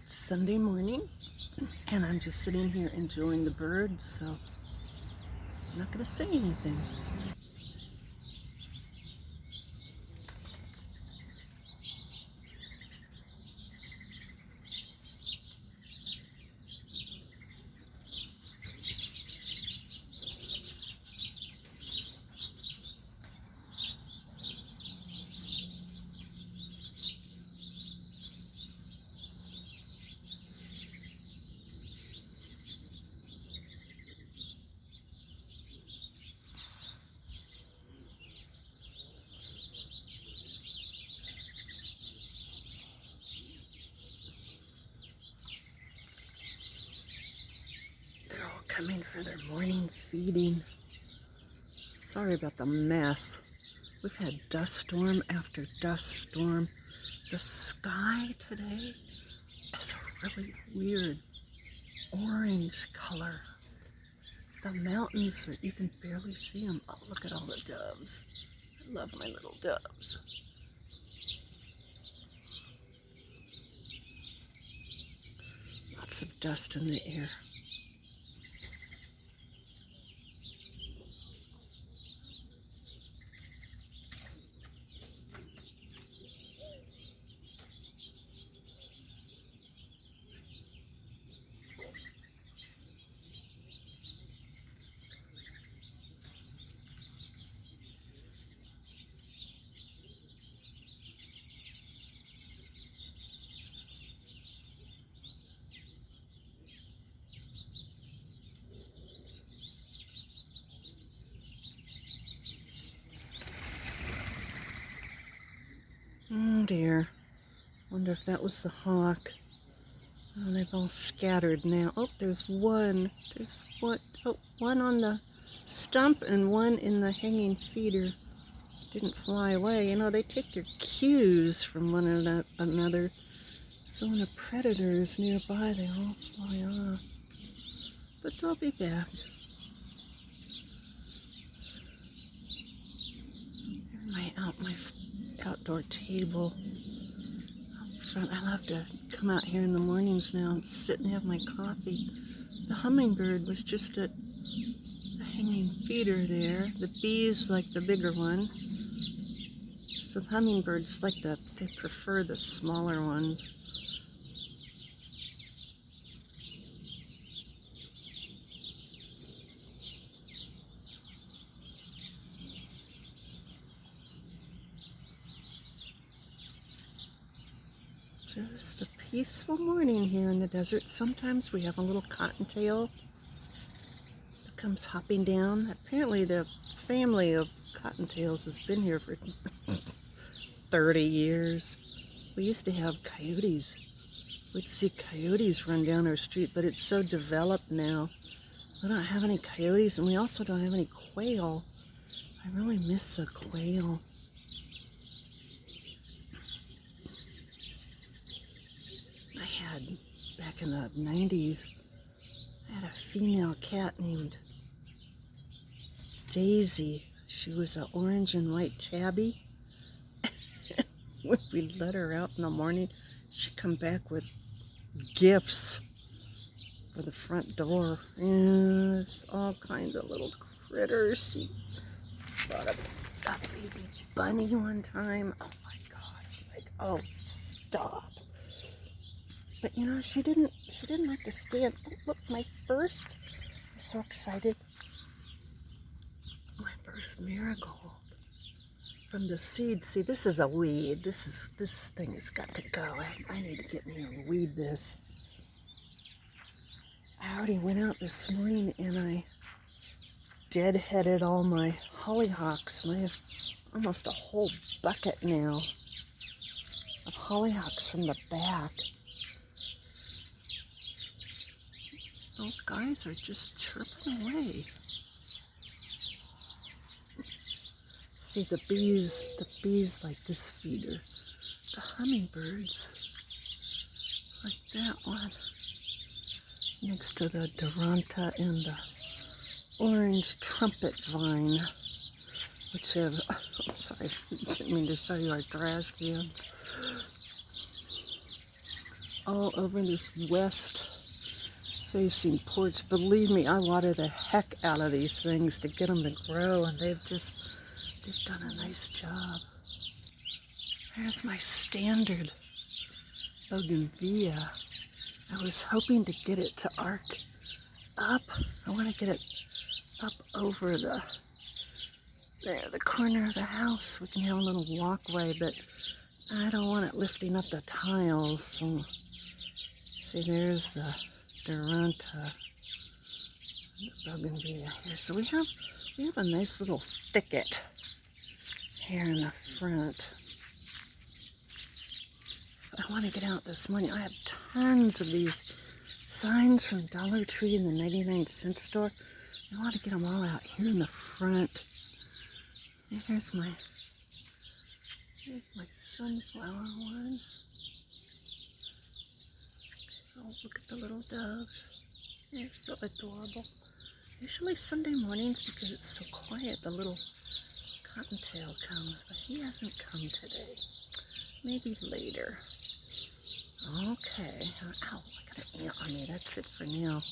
It's Sunday morning, and I'm just sitting here enjoying the birds, so I'm not going to say anything. They're all coming for their morning feeding. Sorry about the mess. We've had dust storm after dust storm. The sky today is a really weird orange color. The mountains, you can barely see them. Oh, look at all the doves. I love my little doves. Lots of dust in the air. Oh dear. Wonder if that was the hawk. Oh, they've all scattered now. Oh, there's one. There's one. Oh, one on the stump and one in the hanging feeder. Didn't fly away. You know, they take their cues from one another. So when a predator is nearby, they all fly off. But they'll be back. Here's my outdoor table out front. I love to come out here in the mornings now and sit and have my coffee. The hummingbird was just at the hanging feeder there. The bees like the bigger one. So the hummingbirds they prefer the smaller ones. Just a peaceful morning here in the desert. Sometimes we have a little cottontail that comes hopping down. Apparently the family of cottontails has been here for 30 years. We used to have coyotes. We'd see coyotes run down our street, but it's so developed now. We don't have any coyotes, and we also don't have any quail. I really miss the quail. I had, back in the 90s, I had a female cat named Daisy. She was an orange and white tabby. When we'd let her out in the morning, she'd come back with gifts for the front door. And there's all kinds of little critters. She brought a baby bunny one time. Oh my God. Like, oh, stop. But you know, she didn't understand. Oh, look, my first, I'm so excited. My first marigold from the seed. See, this is a weed. This thing has got to go. I need to get in here and weed this. I already went out this morning and I deadheaded all my hollyhocks. And I have almost a whole bucket now of hollyhocks from the back. Those guys are just chirping away. See, the bees like this feeder. The hummingbirds like that one. Next to the Duranta and the orange trumpet vine, which have, I'm sorry, didn't mean to show you our trash cans. all over this west-facing porch. Believe me, I water the heck out of these things to get them to grow, and they've done a nice job. There's my standard bougainvillea. I was hoping to get it to arc up. I want to get it up over the corner of the house. We can have a little walkway, but I don't want it lifting up the tiles. So, see, there's the Duranta, the bougainvillea here. So we have a nice little thicket here in the front. I want to get out this morning. I have tons of these signs from Dollar Tree and the 99-cent store. I want to get them all out here in the front. And here's my sunflower one. Oh, look at the little doves. They're so adorable. Usually Sunday mornings, because it's so quiet, the little cottontail comes, but he hasn't come today. Maybe later. Okay. Ow, I got an ant on me. That's it for now.